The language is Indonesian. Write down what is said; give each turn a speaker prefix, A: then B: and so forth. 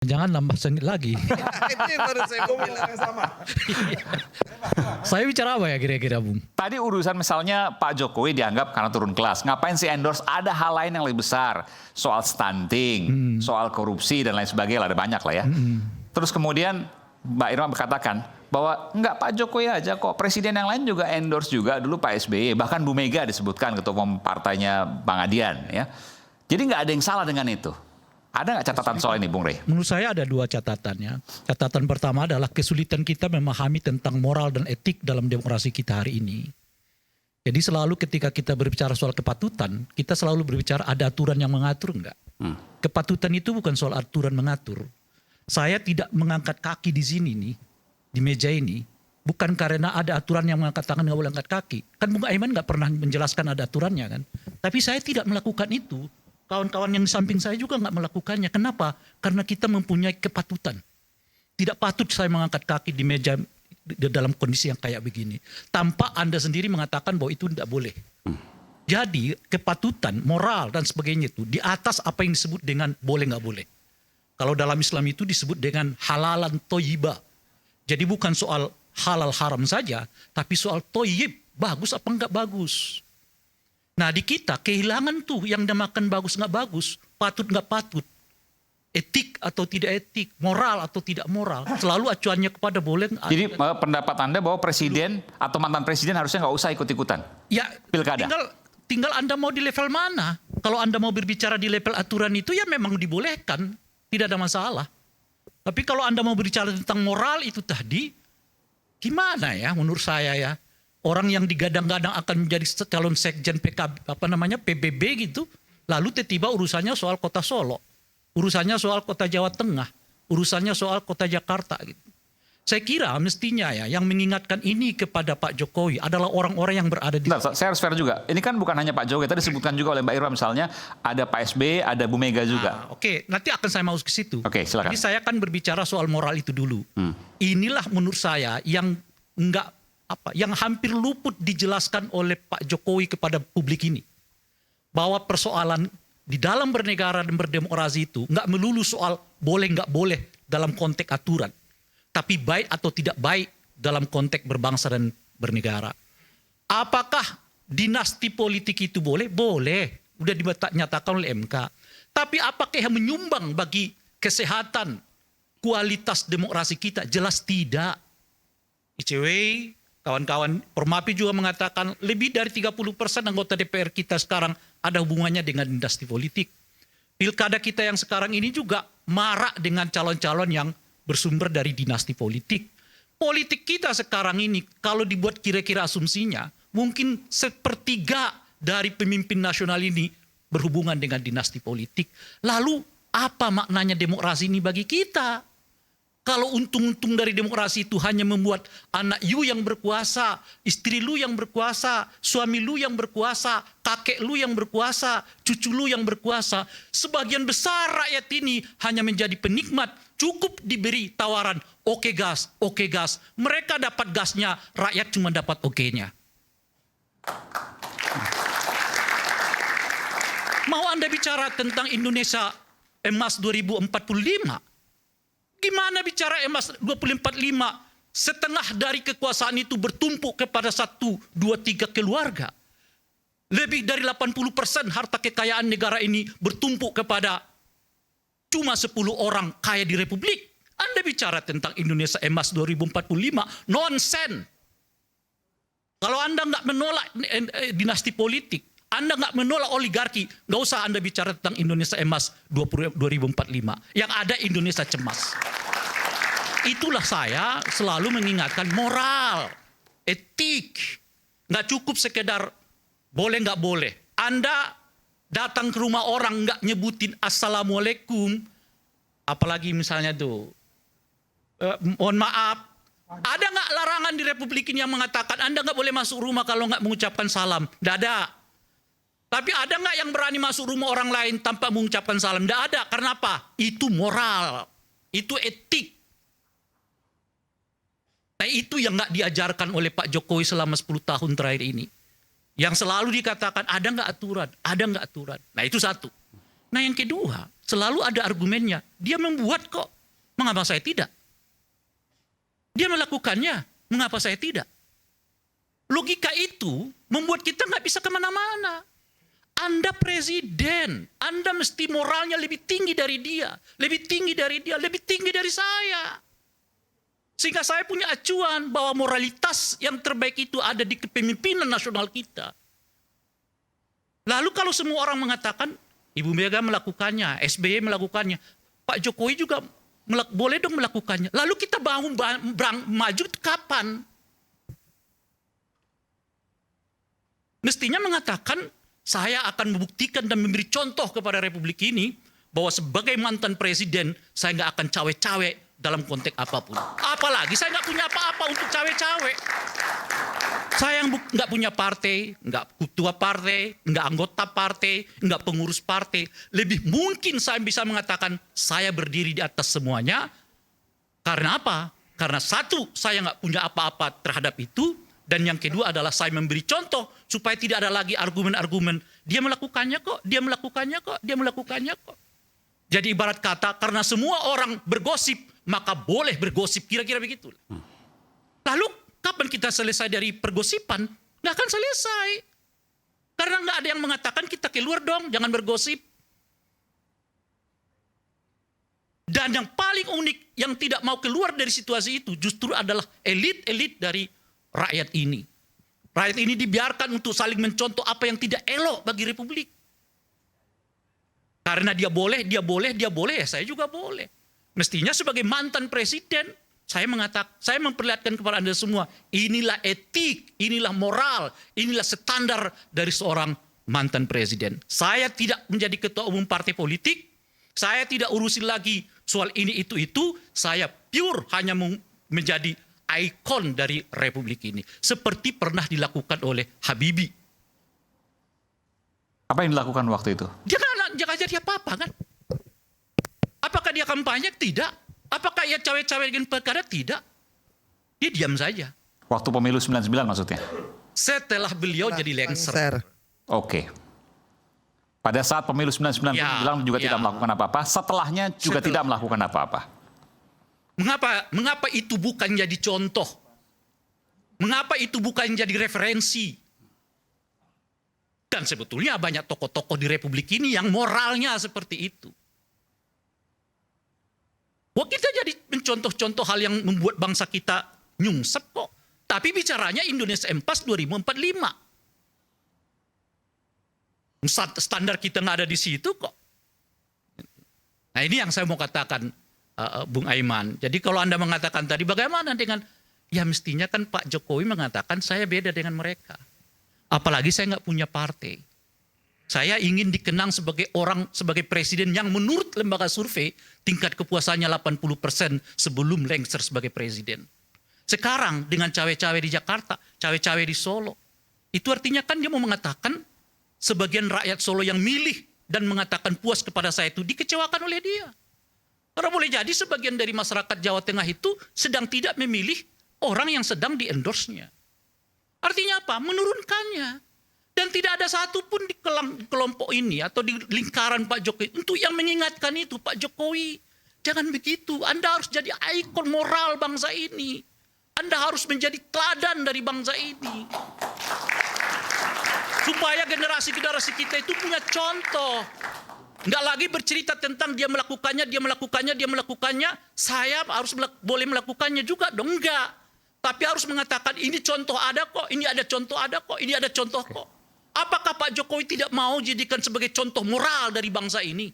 A: Jangan nambah sengit lagi.
B: Itu yang baru saya mau bilang.
C: Sama.
A: Saya bicara apa ya kira-kira, Bung?
D: Tadi urusan misalnya Pak Jokowi dianggap karena turun kelas. Ngapain sih endorse? Ada hal lain yang lebih besar. Soal stunting, soal korupsi dan lain sebagainya. Ada banyak lah ya. Terus kemudian Mbak Irma berkatakan bahwa enggak, Pak Jokowi aja kok. Presiden yang lain juga endorse juga. Dulu Pak SBY. Bahkan Bu Mega disebutkan ketua umum partainya Bang Adian. Ya. Jadi nggak ada yang salah dengan itu. Ada nggak catatan soal ini, Bung Rey?
A: Menurut saya ada dua catatannya. Catatan pertama adalah kesulitan kita memahami tentang moral dan etik dalam demokrasi kita hari ini. Jadi selalu ketika kita berbicara soal kepatutan, kita selalu berbicara ada aturan yang mengatur enggak. Kepatutan itu bukan soal aturan mengatur. Saya tidak mengangkat kaki di sini nih, di meja ini, bukan karena ada aturan yang mengangkat tangan nggak boleh angkat kaki. Kan Bung Aiman nggak pernah menjelaskan ada aturannya kan. Tapi saya tidak melakukan itu. Kawan-kawan yang di samping saya juga nggak melakukannya. Kenapa? Karena kita mempunyai kepatutan. Tidak patut saya mengangkat kaki di meja dalam kondisi yang kayak begini. Tanpa Anda sendiri mengatakan bahwa itu tidak boleh. Jadi kepatutan, moral dan sebagainya itu di atas apa yang disebut dengan boleh nggak boleh. Kalau dalam Islam itu disebut dengan halalan toyiba. Jadi bukan soal halal haram saja, tapi soal toyib, bagus apa enggak bagus. Nah di kita kehilangan tuh yang namakan bagus nggak bagus, patut nggak patut, etik atau tidak etik, moral atau tidak moral, selalu acuannya kepada boleh.
D: Jadi pendapat Anda bahwa presiden atau mantan presiden harusnya nggak usah ikut-ikutan?
A: Ya
D: Pilkada.
A: tinggal Anda mau di level mana. Kalau Anda mau berbicara di level aturan itu ya memang dibolehkan, tidak ada masalah. Tapi kalau Anda mau berbicara tentang moral itu tadi, gimana ya menurut saya ya. Orang yang digadang-gadang akan menjadi calon sekjen PKB, PBB gitu, lalu tiba-tiba urusannya soal kota Solo, urusannya soal kota Jawa Tengah, urusannya soal kota Jakarta gitu. Saya kira mestinya ya yang mengingatkan ini kepada Pak Jokowi adalah orang-orang yang berada di...
D: Bentar, saya harus fair juga. Ini kan bukan hanya Pak Jokowi, tadi disebutkan juga oleh Mbak Irma misalnya, ada Pak SBY, ada Bu Mega juga.
A: Oke, nanti akan saya mau ke situ.
D: Oke, silakan.
A: Jadi saya akan berbicara soal moral itu dulu. Inilah menurut saya yang yang hampir luput dijelaskan oleh Pak Jokowi kepada publik ini. Bahwa persoalan di dalam bernegara dan berdemokrasi itu nggak melulu soal boleh nggak boleh dalam konteks aturan. Tapi baik atau tidak baik dalam konteks berbangsa dan bernegara. Apakah dinasti politik itu boleh? Boleh. Udah dinyatakan oleh MK. Tapi apakah yang menyumbang bagi kesehatan kualitas demokrasi kita? Jelas tidak. ICW, kawan-kawan Formapi juga mengatakan lebih dari 30% anggota DPR kita sekarang ada hubungannya dengan dinasti politik. Pilkada kita yang sekarang ini juga marak dengan calon-calon yang bersumber dari dinasti politik. Politik kita sekarang ini kalau dibuat kira-kira asumsinya, mungkin sepertiga dari pemimpin nasional ini berhubungan dengan dinasti politik. Lalu apa maknanya demokrasi ini bagi kita? Kalau untung-untung dari demokrasi itu hanya membuat anak you yang berkuasa, istri lu yang berkuasa, suami lu yang berkuasa, kakek lu yang berkuasa, cucu lu yang berkuasa. Sebagian besar rakyat ini hanya menjadi penikmat, cukup diberi tawaran, oke gas, oke gas. Mereka dapat gasnya, rakyat cuma dapat oke-nya. Mau Anda bicara tentang Indonesia emas 2045? Gimana bicara emas 2045? Setengah dari kekuasaan itu bertumpuk kepada 1, 2, 3 keluarga. Lebih dari 80% harta kekayaan negara ini bertumpuk kepada cuma 10 orang kaya di Republik. Anda bicara tentang Indonesia emas 2045, nonsen. Kalau Anda nggak menolak dinasti politik, Anda nggak menolak oligarki, nggak usah Anda bicara tentang Indonesia emas 2045. Yang ada Indonesia cemas. Itulah saya selalu mengingatkan moral, etik. Nggak cukup sekedar boleh nggak boleh. Anda datang ke rumah orang nggak nyebutin assalamualaikum, apalagi misalnya tuh, mohon maaf, ada nggak larangan di Republik ini yang mengatakan Anda nggak boleh masuk rumah kalau nggak mengucapkan salam? Nggak ada. Tapi ada nggak yang berani masuk rumah orang lain tanpa mengucapkan salam? Nggak ada. Karena apa? Itu moral, itu etik. Nah itu yang nggak diajarkan oleh Pak Jokowi selama 10 tahun terakhir ini. Yang selalu dikatakan ada nggak aturan, ada nggak aturan. Nah itu satu. Nah yang kedua, selalu ada argumennya. Dia membuat kok, mengapa saya tidak? Dia melakukannya, mengapa saya tidak? Logika itu membuat kita nggak bisa kemana-mana. Anda presiden, Anda mesti moralnya lebih tinggi dari dia, lebih tinggi dari dia, lebih tinggi dari saya. Sehingga saya punya acuan bahwa moralitas yang terbaik itu ada di kepemimpinan nasional kita. Lalu kalau semua orang mengatakan, Ibu Mega melakukannya, SBY melakukannya, Pak Jokowi juga boleh dong melakukannya. Lalu kita maju kapan? Mestinya mengatakan, saya akan membuktikan dan memberi contoh kepada Republik ini bahwa sebagai mantan presiden saya nggak akan cawe-cawe dalam konteks apapun. Apalagi saya nggak punya apa-apa untuk cawe-cawe. Saya nggak punya partai, nggak ketua partai, nggak anggota partai, nggak pengurus partai. Lebih mungkin saya bisa mengatakan saya berdiri di atas semuanya. Karena apa? Karena satu, saya nggak punya apa-apa terhadap itu. Dan yang kedua adalah saya memberi contoh supaya tidak ada lagi argumen-argumen. Dia melakukannya kok, dia melakukannya kok, dia melakukannya kok. Jadi ibarat kata, karena semua orang bergosip, maka boleh bergosip. Kira-kira begitu. Lalu kapan kita selesai dari pergosipan? Nggak akan selesai. Karena nggak ada yang mengatakan kita keluar dong, jangan bergosip. Dan yang paling unik, yang tidak mau keluar dari situasi itu justru adalah elit-elit dari rakyat ini. Rakyat ini dibiarkan untuk saling mencontoh apa yang tidak elok bagi Republik. Karena dia boleh, ya saya juga boleh. Mestinya sebagai mantan presiden, saya memperlihatkan kepada Anda semua, inilah etik, inilah moral, inilah standar dari seorang mantan presiden. Saya tidak menjadi ketua umum partai politik, saya tidak urusin lagi soal ini itu, saya pure hanya menjadi ikon dari Republik ini. Seperti pernah dilakukan oleh Habibie.
D: Apa yang dilakukan waktu itu?
A: Dia nggak jadi apa-apa kan? Apakah dia kampanye? Tidak. Apakah ia cawe-cawe dengan perkara? Tidak. Dia diam saja.
D: Waktu pemilu 99 maksudnya?
A: Setelah beliau jadi lengser.
D: Oke. Pada saat pemilu 99 bilang juga tidak melakukan apa-apa. Setelahnya juga tidak melakukan apa-apa.
A: Mengapa itu bukan jadi contoh? Mengapa itu bukan jadi referensi? Dan sebetulnya banyak tokoh-tokoh di Republik ini yang moralnya seperti itu. Wah, kita jadi mencontoh-contoh hal yang membuat bangsa kita nyungsep kok. Tapi bicaranya Indonesia Empas 2045. Standar kita nggak ada di situ kok. Nah ini yang saya mau katakan, Bung Aiman. Jadi kalau Anda mengatakan tadi bagaimana dengan, ya mestinya kan Pak Jokowi mengatakan saya beda dengan mereka. Apalagi saya nggak punya partai. Saya ingin dikenang sebagai presiden yang menurut lembaga survei tingkat kepuasannya 80% sebelum lengser sebagai presiden. Sekarang dengan cawe-cawe di Jakarta, cawe-cawe di Solo. Itu artinya kan dia mau mengatakan sebagian rakyat Solo yang milih dan mengatakan puas kepada saya itu dikecewakan oleh dia. Karena boleh jadi sebagian dari masyarakat Jawa Tengah itu sedang tidak memilih orang yang sedang di-endorse-nya. Artinya apa? Menurunkannya. Dan tidak ada satupun di kelompok ini atau di lingkaran Pak Jokowi untuk yang mengingatkan itu, Pak Jokowi, jangan begitu. Anda harus jadi ikon moral bangsa ini. Anda harus menjadi teladan dari bangsa ini. Supaya generasi-generasi kita itu punya contoh. Nggak lagi bercerita tentang dia melakukannya, saya harus boleh melakukannya juga dong. Enggak. Tapi harus mengatakan ini contoh ada kok, ini ada contoh ada kok, ini ada contoh kok. Apakah Pak Jokowi tidak mau jadikan sebagai contoh moral dari bangsa ini?